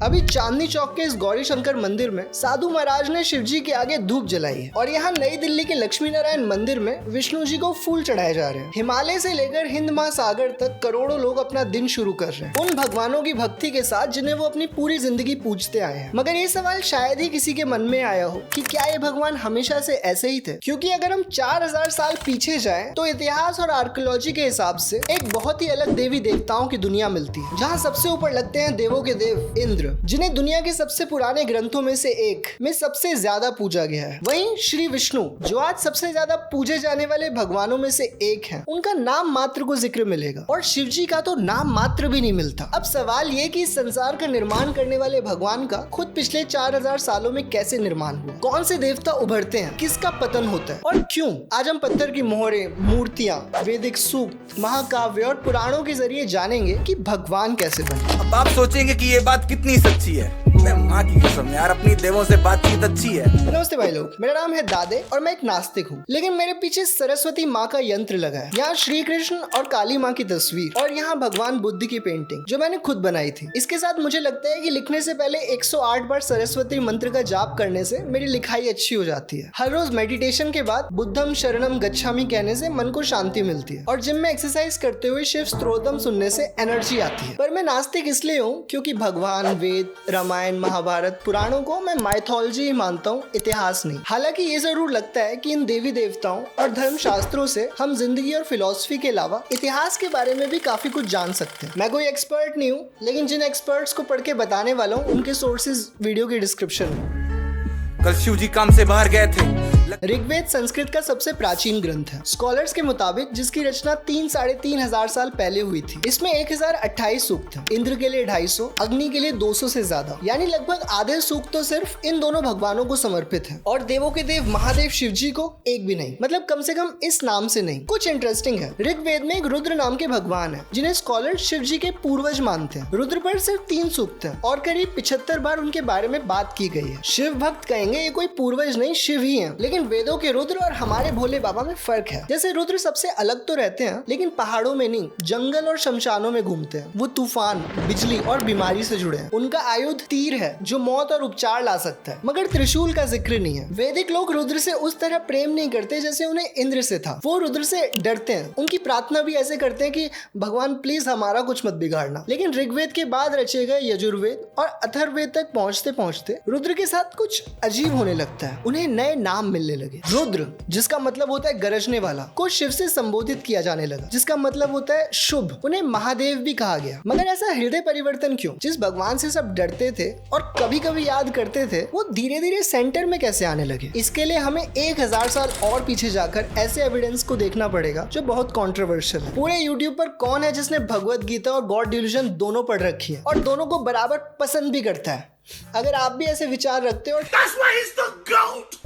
अभी चांदनी चौक के इस गौरी शंकर मंदिर में साधु महाराज ने शिव जी के आगे धूप जलाई है और यहाँ नई दिल्ली के लक्ष्मी नारायण मंदिर में विष्णु जी को फूल चढ़ाए जा रहे हैं। हिमालय से लेकर हिंद महासागर तक करोड़ों लोग अपना दिन शुरू कर रहे हैं उन भगवानों की भक्ति के साथ जिन्हें वो अपनी पूरी जिंदगी पूजते आए हैं। मगर ये सवाल शायद ही किसी के मन में आया हो कि क्या ये भगवान हमेशा से ऐसे ही थे, क्योंकि अगर हम 4000 साल पीछे जाएं तो इतिहास और आर्कियोलॉजी के हिसाब से एक बहुत ही अलग देवी देवताओं की दुनिया मिलती है, जहाँ सबसे ऊपर लगते हैं देवों के देव इंद्र, जिन्हें दुनिया के सबसे पुराने ग्रंथों में से एक में सबसे ज्यादा पूजा गया है। वहीं श्री विष्णु जो आज सबसे ज्यादा पूजे जाने वाले भगवानों में से एक हैं, उनका नाम मात्र को जिक्र मिलेगा और शिव जी का तो नाम मात्र भी नहीं मिलता। अब सवाल ये कि इस संसार का निर्माण करने वाले भगवान का खुद पिछले 4000 सालों में कैसे निर्माण हुआ, कौन से देवता उभरते हैं, किसका पतन होता है और क्यों। आज हम पत्थर की मोहरें, मूर्तियां, वैदिक सूक्त, महाकाव्य और पुराणों के जरिए जानेंगे कि भगवान कैसे बने। अब आप सोचेंगे कि ये बात कितनी सच्ची है। मैं माँ की कसम यार, अपनी देवों से बातचीत अच्छी है। नमस्ते भाई लोग, मेरा नाम है दादे और मैं एक नास्तिक हूँ, लेकिन मेरे पीछे सरस्वती माँ का यंत्र लगा है। यहाँ श्री कृष्ण और काली माँ की तस्वीर और यहाँ भगवान बुद्ध की पेंटिंग जो मैंने खुद बनाई थी। इसके साथ मुझे लगता है कि लिखने से पहले 108 बार सरस्वती मंत्र का जाप करने से मेरी लिखाई अच्छी हो जाती है। हर रोज मेडिटेशन के बाद बुद्धम शरणम गच्छामि कहने से मन को शांति मिलती है और जिम में एक्सरसाइज करते हुए शिव स्तोत्रम सुनने से एनर्जी आती है। पर मैं नास्तिक इसलिए हूँ क्योंकि भगवान, वेद, रामायण, महाभारत, पुराणों को मैं माइथोलॉजी ही मानता हूँ, इतिहास नहीं। हालांकि ये जरूर लगता है कि इन देवी देवताओं और धर्म शास्त्रों से हम जिंदगी और फिलॉसफी के अलावा इतिहास के बारे में भी काफी कुछ जान सकते हैं। मैं कोई एक्सपर्ट नहीं हूँ, लेकिन जिन एक्सपर्ट्स को पढ़ के बताने वाला हूँ उनके सोर्सेज वीडियो के डिस्क्रिप्शन में। कल शिव जी काम से बाहर गए थे। ऋग्वेद संस्कृत का सबसे प्राचीन ग्रंथ है। स्कॉलर्स के मुताबिक जिसकी रचना 3-3.5 साल पहले हुई थी। इसमें 1028 सूक्त हैं। इंद्र के लिए 250, अग्नि के लिए 200 से ज्यादा, यानी लगभग आधे सूक्त तो सिर्फ इन दोनों भगवानों को समर्पित है और देवों के देव महादेव शिव जी को एक भी नहीं, मतलब कम से कम इस नाम से नहीं। कुछ इंटरेस्टिंग है, ऋग्वेद में एक रुद्र नाम के भगवान है जिन्हें स्कॉलर्स शिव जी के पूर्वज मानते हैं। रुद्र पर सिर्फ 3 सूक्त है और करीब 75 बार उनके बारे में बात की गई है। शिव भक्त कहेंगे ये कोई पूर्वज नहीं, शिव ही है। लेकिन वेदों के रुद्र और हमारे भोले बाबा में फर्क है। जैसे रुद्र सबसे अलग तो रहते हैं, लेकिन पहाड़ों में नहीं, जंगल और शमशानों में घूमते हैं। वो तूफान, बिजली और बीमारी से जुड़े हैं। उनका आयुध तीर है जो मौत और उपचार ला सकता है, मगर त्रिशूल का जिक्र नहीं है। वैदिक लोग रुद्र से उस तरह प्रेम नहीं करते जैसे उन्हें इंद्र से था। वो रुद्र से डरते हैं। उनकी प्रार्थना भी ऐसे करते हैं कि भगवान प्लीज हमारा कुछ मत बिगाड़ना। लेकिन ऋग्वेद के बाद रचे गए यजुर्वेद और अथर्ववेद तक पहुंचते पहुंचते रुद्र के साथ कुछ अजीब होने लगता है। उन्हें नए नाम मिलने लगे। रुद्र जिसका मतलब होता है गरजने वाला को शिव से संबोधित किया जाने लगा, जिसका मतलब होता है शुभ। उन्हें महादेव भी कहा गया। मगर ऐसा हृदय परिवर्तन क्यों? जिस भगवान से सब डरते थे और कभी कभी याद करते थे, वो धीरे धीरे सेंटर में कैसे आने लगे? इसके लिए हमें 1000 साल और पीछे जाकर ऐसे एविडेंस को देखना पड़ेगा जो बहुत कॉन्ट्रोवर्शियल है। पूरे यूट्यूब पर कौन है जिसने भगवत गीता और गॉड डिल्यूजन दोनों पढ़ रखी है और दोनों को बराबर पसंद भी करता है? अगर आप भी ऐसे विचार रखते हो,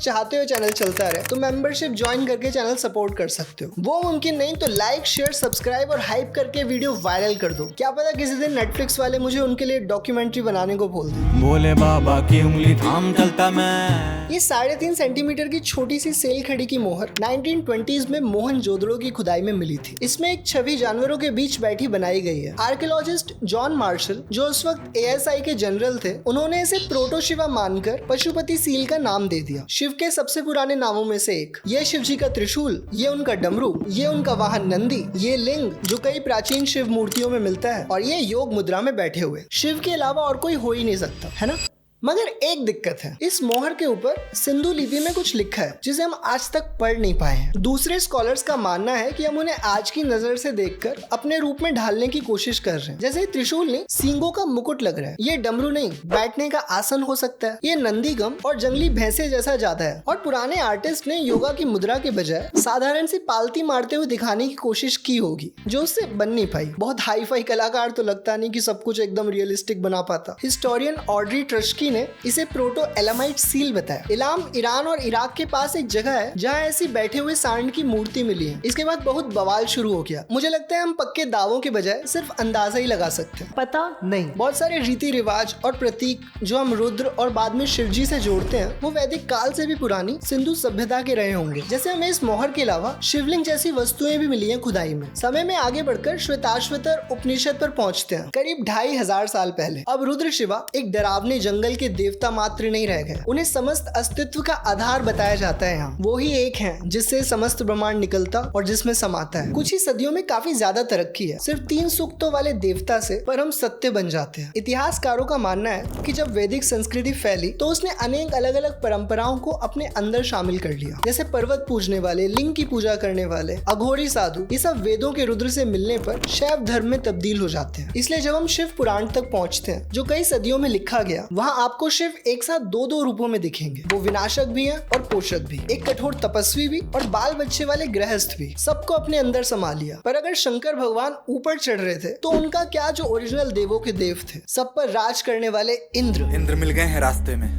चाहते हो चैनल चलता रहे, तो मेंबरशिप ज्वाइन करके चैनल सपोर्ट कर सकते हो। वो मुमकिन नहीं तो लाइक, शेयर, सब्सक्राइब और हाइप करके वीडियो वायरल कर दो। क्या पता किसी दिन नेटफ्लिक्स वाले मुझे उनके लिए डॉक्यूमेंट्री बनाने को बोल दें। भोले बाबा की उंगली थाम चलता मैं। ये 3.5 सेंटीमीटर की छोटी सी सेल खड़ी की मोहर 1920s में मोहनजोदड़ो की खुदाई में मिली थी। इसमें एक छवि जानवरों के बीच बैठी बनाई गई है। आर्कियोलॉजिस्ट जॉन मार्शल, जो उस वक्त ASI के जनरल थे, उन्होंने इसे प्रोटो शिवा मानकर पशुपति सील का नाम दे दिया। शिव के सबसे पुराने नामों में से एक। ये शिव जी का त्रिशूल, ये उनका डमरू, ये उनका वाहन नंदी, ये लिंग जो कई प्राचीन शिव मूर्तियों में मिलता है, और ये योग मुद्रा में बैठे हुए। शिव के अलावा और कोई हो ही नहीं सकता, है ना? मगर एक दिक्कत है, इस मोहर के ऊपर सिंधु लिपि में कुछ लिखा है जिसे हम आज तक पढ़ नहीं पाए हैं। दूसरे स्कॉलर्स का मानना है कि हम उन्हें आज की नजर से देखकर अपने रूप में ढालने की कोशिश कर रहे हैं। जैसे त्रिशूल नहीं, सींगों का मुकुट लग रहा है। ये डमरू नहीं, बैठने का आसन हो सकता है। ये नंदीगम और जंगली भैंसे जैसा जाता है। और पुराने आर्टिस्ट ने योगा की मुद्रा के बजाय साधारण सी पालती मारते हुए दिखाने की कोशिश की होगी, जो उससे बन नहीं पाई। बहुत हाई फाई कलाकार तो लगता नहीं कि सब कुछ एकदम रियलिस्टिक बना पाता। हिस्टोरियन ऑड्री ट्रस्की ने इसे प्रोटो एलामाइट सील बताया। इलाम ईरान और इराक के पास एक जगह है जहाँ ऐसी बैठे हुए सांड की मूर्ति मिली है। इसके बाद बहुत बवाल शुरू हो गया। मुझे लगता है हम पक्के दावों के बजाय सिर्फ अंदाजा ही लगा सकते हैं। पता नहीं, बहुत सारे रीति रिवाज और प्रतीक जो हम रुद्र और बाद में शिवजी से जोड़ते हैं वो वैदिक काल से भी पुरानी सिंधु सभ्यता के रहे होंगे। जैसे हमें इस मोहर के अलावा शिवलिंग जैसी वस्तुएं भी मिली हैं खुदाई में। समय में आगे बढ़कर श्वेताश्वतर उपनिषद पर पहुंचते हैं करीब 2500 साल पहले। अब रुद्र शिवा एक डरावने जंगल के देवता मात्र नहीं रह गए, उन्हें समस्त अस्तित्व का आधार बताया जाता है। यहाँ वो ही एक है जिससे समस्त ब्रह्मांड निकलता और जिसमें समाता है। कुछ ही सदियों में काफी ज्यादा तरक्की है। सिर्फ 3 सूक्तों वाले देवता से परम सत्य बन जाते हैं। इतिहासकारों का मानना है कि जब वैदिक संस्कृति फैली तो उसने अनेक अलग अलग परंपराओं को अपने अंदर शामिल कर लिया। जैसे पर्वत पूजने वाले, लिंग की पूजा करने वाले, अघोरी साधु, ये सब वेदों के रुद्र से मिलने पर शैव धर्म में तब्दील हो जाते हैं। इसलिए जब हम शिव पुराण तक पहुंचते हैं जो कई सदियों में लिखा गया, वहाँ आपको शिव एक साथ दो रूपों में दिखेंगे। वो विनाशक भी है और पोषक भी, एक कठोर तपस्वी भी और बाल बच्चे वाले गृहस्थ भी। सबको अपने अंदर समा लिया। पर अगर शंकर भगवान ऊपर चढ़ रहे थे तो उनका क्या जो ओरिजिनल देवों के देव थे, सब पर राज करने वाले इंद्र मिल गए हैं रास्ते में।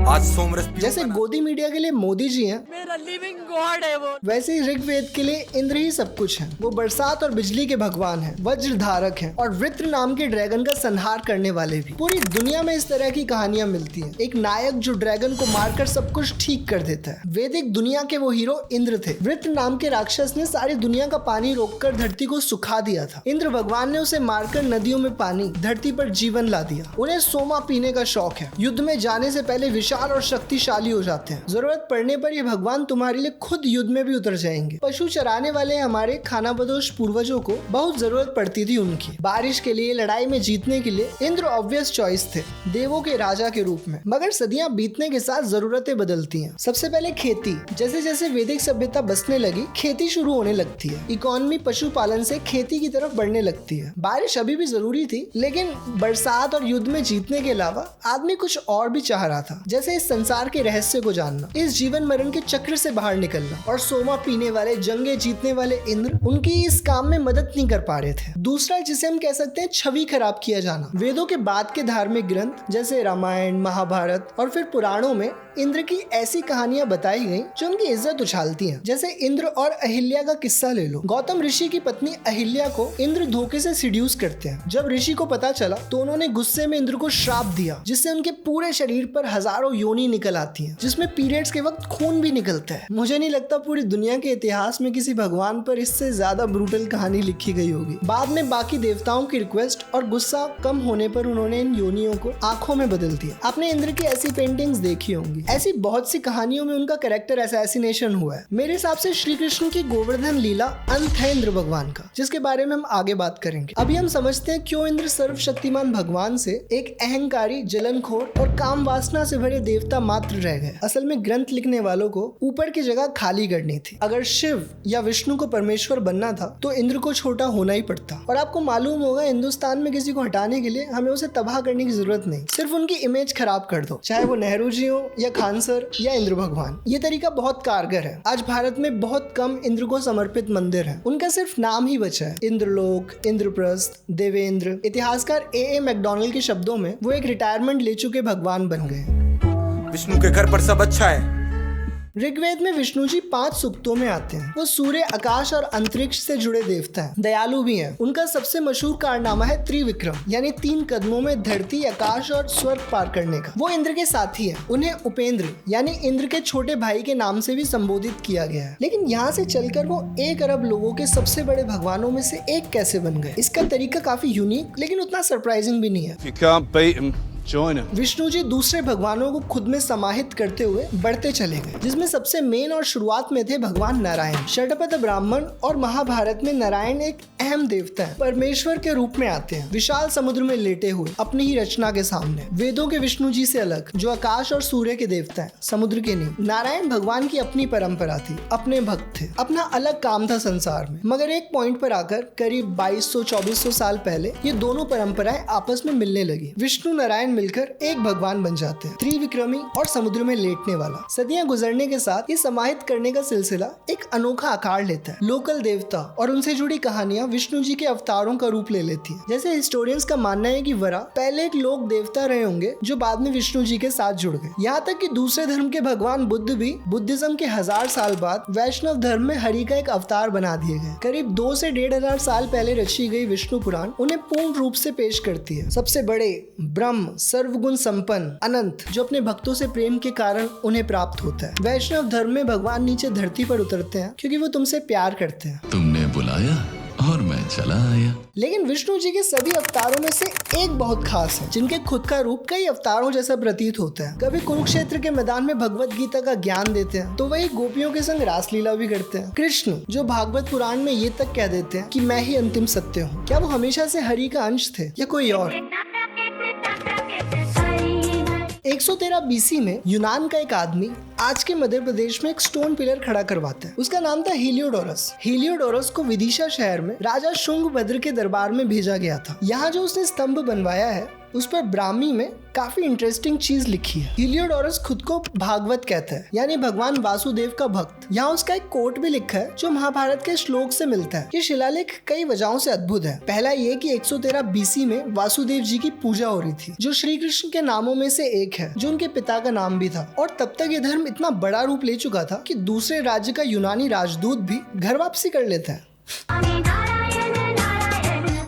आज सोमरस जैसे गोदी मीडिया के लिए मोदी जी हैं, मेरा लिविंग गॉड है वो, वैसे ही ऋग्वेद के लिए इंद्र ही सब कुछ है। वो बरसात और बिजली के भगवान हैं, वज्र धारक हैं और वृत्र नाम के ड्रैगन का संहार करने वाले भी। पूरी दुनिया में इस तरह की कहानियां मिलती हैं। एक नायक जो ड्रैगन को मारकर सब कुछ ठीक कर देता है। वैदिक दुनिया के वो हीरो इंद्र थे। वृत्र नाम के राक्षस ने सारी दुनिया का पानी रोककर धरती को सुखा दिया था। इंद्र भगवान ने उसे मारकर नदियों में पानी, धरती पर जीवन ला दिया। उन्हें सोमा पीने का शौक है। युद्ध में जाने से पहले विशाल और शक्तिशाली हो जाते हैं। जरूरत पड़ने पर ये भगवान तुम्हारे लिए खुद युद्ध में भी उतर जाएंगे। पशु चराने वाले हमारे खानाबदोश पूर्वजों को बहुत जरूरत पड़ती थी उनकी। बारिश के लिए, लड़ाई में जीतने के लिए इंद्र ऑब्वियस चॉइस थे, देवों के राजा के रूप में। मगर सदियां बीतने के साथ जरूरतें बदलती हैं। सबसे पहले खेती। जैसे जैसे वैदिक सभ्यता बसने लगी, खेती शुरू होने लगती है। इकोनॉमी पशुपालन से खेती की तरफ बढ़ने लगती है। बारिश अभी भी जरूरी थी, लेकिन बरसात और युद्ध में जीतने के अलावा आदमी कुछ और भी चाह रहा था। जैसे इस संसार के रहस्य को जानना, इस जीवन मरण के चक्र से बाहर निकलना। और सोमा पीने वाले, जंगे जीतने वाले इंद्र उनकी इस काम में मदद नहीं कर पा रहे थे। दूसरा जिसे हम कह सकते हैं छवि खराब किया जाना। वेदों के बाद के धार्मिक ग्रंथ जैसे रामायण, महाभारत और फिर पुराणों में इंद्र की ऐसी कहानियां बताई गई जो उनकी इज्जत उछालती हैं। जैसे इंद्र और अहिल्या का किस्सा ले लो। गौतम ऋषि की पत्नी अहिल्या को इंद्र धोखे से सिड्यूस करते हैं। जब ऋषि को पता चला तो उन्होंने गुस्से में इंद्र को श्राप दिया, जिससे उनके पूरे शरीर पर हजारों योनि निकल आती हैं, जिसमें पीरियड्स के वक्त खून भी निकलता है। मुझे नहीं लगता पूरी दुनिया के इतिहास में किसी भगवान पर इससे ज्यादा ब्रूटल कहानी लिखी गई होगी। बाद में बाकी देवताओं की रिक्वेस्ट और गुस्सा कम होने पर उन्होंने इन योनियों को आंखों में बदल दिया। आपने इंद्र की ऐसी पेंटिंग्स देखी होंगी। ऐसी बहुत सी कहानियों में उनका कैरेक्टर असैसिनेशन हुआ है। मेरे हिसाब से श्री कृष्ण की गोवर्धन लीला अंत है इंद्र भगवान का, जिसके बारे में हम आगे बात करेंगे। अभी हम समझते हैं क्यों इंद्र सर्वशक्तिमान भगवान से एक अहंकारी, जलनखोर और काम वासना से भरे देवता मात्र रह गए। असल में ग्रंथ लिखने वालों को ऊपर की जगह खाली करनी थी। अगर शिव या विष्णु को परमेश्वर बनना था तो इंद्र को छोटा होना ही पड़ता। और आपको मालूम होगा, हिंदुस्तान में किसी को हटाने के लिए हमें उसे तबाह करने की जरूरत नहीं, सिर्फ उनकी इमेज खराब कर दो, चाहे वो नेहरू जी हो या खान सर या इंद्र भगवान। ये तरीका बहुत कारगर है। आज भारत में बहुत कम इंद्र को समर्पित मंदिर हैं। उनका सिर्फ नाम ही बचा है। इंद्रलोक, इंद्रप्रस्थ, देवेंद्र। इतिहासकार ए मैकडॉनल्ड के शब्दों में वो एक रिटायरमेंट ले चुके भगवान बन गए। विष्णु के घर पर सब अच्छा है। ऋग्वेद में विष्णु जी 5 सूक्तों में आते हैं। वो सूर्य, आकाश और अंतरिक्ष से जुड़े देवता हैं। दयालु भी हैं। उनका सबसे मशहूर कारनामा है त्रिविक्रम, यानी 3 कदमों में धरती, आकाश और स्वर्ग पार करने का। वो इंद्र के साथी हैं। उन्हें उपेंद्र यानी इंद्र के छोटे भाई के नाम से भी संबोधित किया गया है। लेकिन यहाँ से चलकर वो 1 अरब लोगों के सबसे बड़े भगवानों में से एक कैसे बन गए? इसका तरीका काफी यूनिक लेकिन उतना सरप्राइजिंग भी नहीं है। विष्णु जी दूसरे भगवानों को खुद में समाहित करते हुए बढ़ते चले गए, जिसमें सबसे मेन और शुरुआत में थे भगवान नारायण। षटपथ ब्राह्मण और महाभारत में नारायण एक अहम देवता है। परमेश्वर के रूप में आते हैं, विशाल समुद्र में लेटे हुए अपनी ही रचना के सामने। वेदों के विष्णु जी से अलग, जो आकाश और सूर्य के देवता है, समुद्र के नहीं। नारायण भगवान की अपनी परंपरा थी, अपने भक्त थे, अपना अलग काम था संसार में। मगर एक पॉइंट पर आकर करीब 2200-2400 साल पहले ये दोनों परंपराएं आपस में मिलने लगी। विष्णु नारायण मिलकर एक भगवान बन जाते हैं, त्रिविक्रमी और समुद्र में लेटने वाला। सदियां गुजरने के साथ ये समाहित करने का सिलसिला एक अनोखा आकार लेता है। लोकल देवता और उनसे जुड़ी कहानियां विष्णु जी के अवतारों का रूप ले लेती है। जैसे हिस्टोरियंस का मानना है कि वरा पहले एक लोक देवता रहे होंगे जो बाद में विष्णु जी के साथ जुड़ गए। यहाँ तक कि दूसरे धर्म के भगवान बुद्ध भी बुद्धिज्म के 1000 साल बाद वैष्णव धर्म में हरि का एक अवतार बना दिए गए। करीब 2 से 1500 साल पहले रची गई विष्णु पुराण उन्हें पूर्ण रूप से पेश करती है। सबसे बड़े ब्रह्म, सर्वगुण संपन्न, अनंत, जो अपने भक्तों से प्रेम के कारण उन्हें प्राप्त होता है। वैष्णव धर्म में भगवान नीचे धरती पर उतरते हैं क्योंकि वो तुमसे प्यार करते हैं। तुमने बुलाया और मैं चला आया। लेकिन विष्णु जी के सभी अवतारों में से एक बहुत खास है, जिनके खुद का रूप कई अवतारों जैसा प्रतीत होता है। कभी कुरुक्षेत्र के मैदान में भगवत गीता का ज्ञान देते हैं तो वही गोपियों के संग रासलीला भी करते हैं। कृष्ण जो भागवत पुराण में ये तक कह देते हैं कि मैं ही अंतिम सत्य हूँ। क्या वो हमेशा से हरि का अंश थे या कोई और? 113 BC में यूनान का एक आदमी आज के मध्य प्रदेश में एक स्टोन पिलर खड़ा करवाता है। उसका नाम था हीलियोडोरस। हीलियोडोरस को विदिशा शहर में राजा शुंगभद्र के दरबार में भेजा गया था। यहाँ जो उसने स्तंभ बनवाया है उस पर ब्राह्मी में काफी इंटरेस्टिंग चीज लिखी है। हीलियोडोरस खुद को भागवत कहता है, यानी भगवान वासुदेव का भक्त। यहाँ उसका एक कोट भी लिखा है जो महाभारत के श्लोक से मिलता है। ये शिलालेख कई वजहों से अद्भुत है। पहला ये कि 113 BC में वासुदेव जी की पूजा हो रही थी, जो श्री कृष्ण के नामों में से एक है, जो उनके पिता का नाम भी था। और तब तक ये धर्म इतना बड़ा रूप ले चुका था कि दूसरे राज्य का यूनानी राजदूत भी घर वापसी कर लेता है।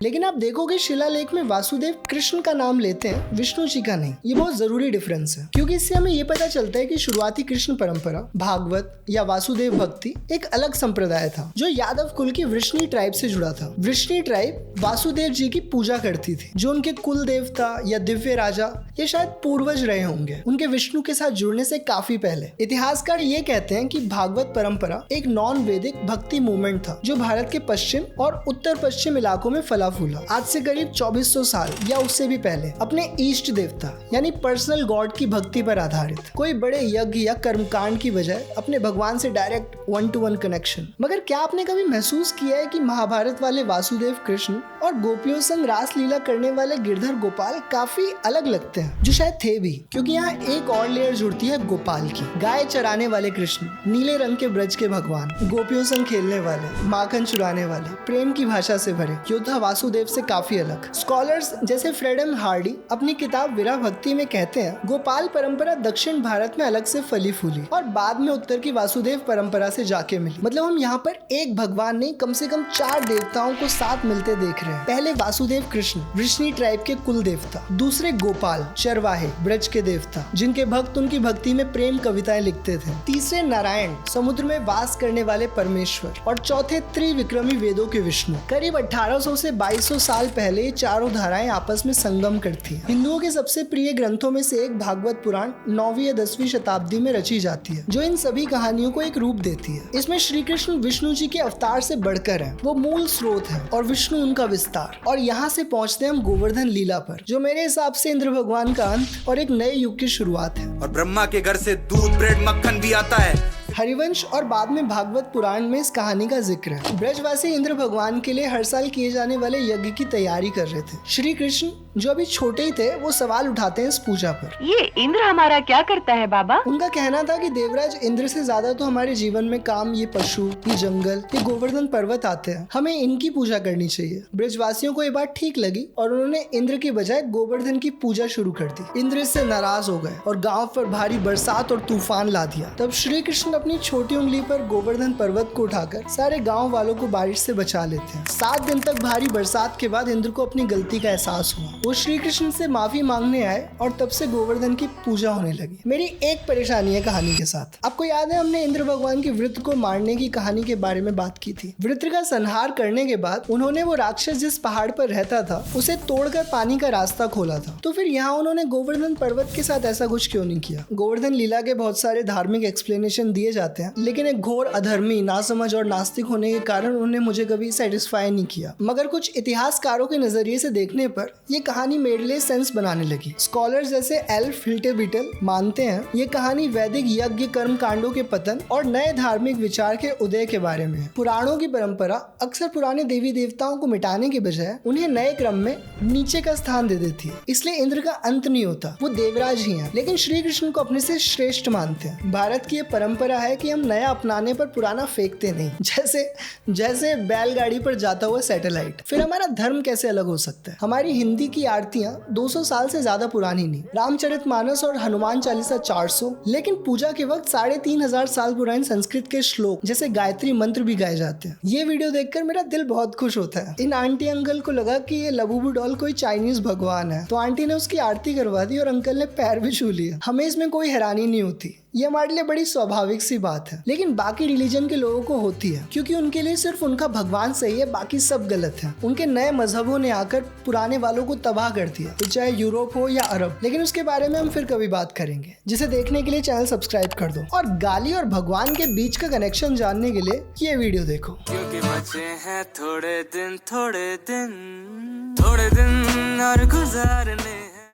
लेकिन आप देखोगे शिलालेख में वासुदेव कृष्ण का नाम लेते हैं, विष्णु जी का नहीं। ये बहुत जरूरी डिफरेंस है, क्योंकि इससे हमें ये पता चलता है कि शुरुआती कृष्ण परंपरा, भागवत या वासुदेव भक्ति एक अलग संप्रदाय था जो यादव कुल की वृष्णि ट्राइब से जुड़ा था। वृष्णि ट्राइब वासुदेव जी की पूजा करती थी, जो उनके कुल देवता या दिव्य राजा ये शायद पूर्वज रहे होंगे उनके विष्णु के साथ जुड़ने से काफी पहले। इतिहासकार ये कहते हैं कि भागवत परंपरा एक नॉन वैदिक भक्ति मूवमेंट था जो भारत के पश्चिम और उत्तर पश्चिम इलाकों में फला फूला। आज से करीब 2400 साल या उससे भी पहले अपने इष्ट देवता यानी पर्सनल गॉड की भक्ति पर आधारित। कोई बड़े यज्ञ या कर्मकांड की बजाय अपने भगवान से डायरेक्ट 1-to-1 कनेक्शन। मगर क्या आपने कभी महसूस किया है कि महाभारत वाले वासुदेव कृष्ण और गोपियों संग रास लीला करने वाले गिरधर गोपाल काफी अलग लगते हैं, जो शायद थे भी, क्योंकि यहाँ एक और लेयर जुड़ती है गोपाल की। गाय चराने वाले कृष्ण, नीले रंग के ब्रज के भगवान, गोपियों संग खेलने वाले, माखन चुराने वाले, प्रेम की भाषा से भरे योद्धा वासुदेव से काफी अलग। स्कॉलर्स जैसे फ्रेडम हार्डी अपनी किताब विरह भक्ति में कहते हैं गोपाल परंपरा दक्षिण भारत में अलग से फली फूली और बाद में उत्तर की वासुदेव परंपरा से जाके मिली। मतलब हम यहाँ पर एक भगवान नहीं, कम से कम 4 देवताओं को साथ मिलते देख रहे हैं। पहले वासुदेव कृष्ण, वृष्णि ट्राइब के कुल देवता। दूसरे गोपाल, चरवाहे, ब्रज के देवता, जिनके भक्त उनकी भक्ति में प्रेम कविताएं लिखते थे। तीसरे नारायण, समुद्र में वास करने वाले परमेश्वर। और चौथे त्रिविक्रमी, वेदों के विष्णु। करीब 1800 से 2200 साल पहले ये चारों धाराएं आपस में संगम करती हैं। हिंदुओं के सबसे प्रिय ग्रंथों में से एक भागवत पुराण 9वीं या 10वीं शताब्दी में रची जाती है, जो इन सभी कहानियों को एक रूप देती है। इसमें श्री कृष्ण विष्णु जी के अवतार से बढ़कर है, वो मूल स्रोत है और विष्णु उनका विस्तार। और यहाँ से पहुँचते हम गोवर्धन लीला पर, जो मेरे हिसाब से इंद्र भगवान का अंत और एक नए युग की शुरुआत है। और ब्रह्मा के घर से दूध, ब्रेड, मक्खन भी आता है। हरिवंश और बाद में भागवत पुराण में इस कहानी का जिक्र है। ब्रजवासी इंद्र भगवान के लिए हर साल किए जाने वाले यज्ञ की तैयारी कर रहे थे। श्री कृष्ण जो अभी छोटे ही थे, वो सवाल उठाते हैं इस पूजा पर। ये इंद्र हमारा क्या करता है बाबा? उनका कहना था कि देवराज इंद्र से ज्यादा तो हमारे जीवन में काम ये पशु, ये जंगल, ये गोवर्धन पर्वत आते हैं, हमें इनकी पूजा करनी चाहिए। ब्रजवासियों को ये बात ठीक लगी और उन्होंने इंद्र की बजाय गोवर्धन की पूजा शुरू कर दी। इंद्र इससे नाराज हो गए और गाँव पर भारी बरसात और तूफान ला दिया। तब श्री कृष्ण अपनी छोटी उंगली पर गोवर्धन पर्वत को उठाकर सारे गाँव वालों को बारिश से बचा लेते हैं। 7 दिन तक भारी बरसात के बाद इंद्र को अपनी गलती का एहसास हुआ। वो श्री कृष्ण से माफी मांगने आए और तब से गोवर्धन की पूजा होने लगी। मेरी एक परेशानी है कहानी के साथ। आपको याद है हमने इंद्र भगवान की वृत्र को मारने की कहानी के बारे में बात की थी। वृत्र का संहार करने के बाद उन्होंने वो राक्षस जिस पहाड़ पर रहता था उसे तोड़कर पानी का रास्ता खोला था। तो फिर यहाँ उन्होंने गोवर्धन पर्वत के साथ ऐसा कुछ क्यों नहीं किया? गोवर्धन लीला के बहुत सारे धार्मिक एक्सप्लेनेशन दिए दिए जाते हैं, लेकिन एक घोर अधर्मी, नासमझ और नास्तिक होने के कारण उन्हें मुझे कभी सेटिस्फाई नहीं किया। मगर कुछ इतिहासकारों के नजरिए से देखने पर यह कहानी मेरे लिए सेंस बनाने लगी। स्कॉलर्स जैसे एल्फ हिल्टेबिटल मानते हैं ये कहानी वैदिक यज्ञ कर्म कांडों के पतन और नए धार्मिक विचार के उदय के बारे में है। पुराणों की परंपरा अक्सर पुराने देवी देवताओं को मिटाने के बजाय उन्हें नए क्रम में नीचे का स्थान दे देती है। इसलिए इंद्र का अंत नहीं होता, वो देवराज ही हैं, लेकिन श्री कृष्ण को अपने से श्रेष्ठ मानते हैं। भारत की ये परंपरा है कि हम नया अपनाने पर पुराना फेंकते नहीं, जैसे बैलगाड़ी पर जाता हुआ सैटेलाइट। फिर हमारा धर्म कैसे अलग हो सकता है? हमारी हिंदी की आरतियां 200 साल से ज्यादा पुरानी नहीं, रामचरितमानस और हनुमान चालीसा 400, लेकिन पूजा के वक्त 3500 साल पुराने संस्कृत के श्लोक जैसे गायत्री मंत्र भी गाए जाते हैं। ये वीडियो देखकर मेरा दिल बहुत खुश होता है। इन आंटी अंकल को लगा कि ये लबूबू डॉल कोई चाइनीज भगवान है, तो आंटी ने उसकी आरती करवा दी और अंकल ने पैर भी छू लिया। हमें इसमें कोई हैरानी नहीं होती, ये हमारे लिए बड़ी स्वाभाविक सी बात है, लेकिन बाकी रिलीजन के लोगों को होती है, क्योंकि उनके लिए सिर्फ उनका भगवान सही है, बाकी सब गलत है। उनके नए मजहबों ने आकर पुराने वालों को तबाह कर दिया, तो चाहे यूरोप हो या अरब। लेकिन उसके बारे में हम फिर कभी बात करेंगे। जिसे देखने के लिए चैनल सब्सक्राइब कर दो और गाली और भगवान के बीच का कनेक्शन जानने के लिए ये वीडियो देखो। क्योंकि बचे हैं थोड़े दिन और गुजारने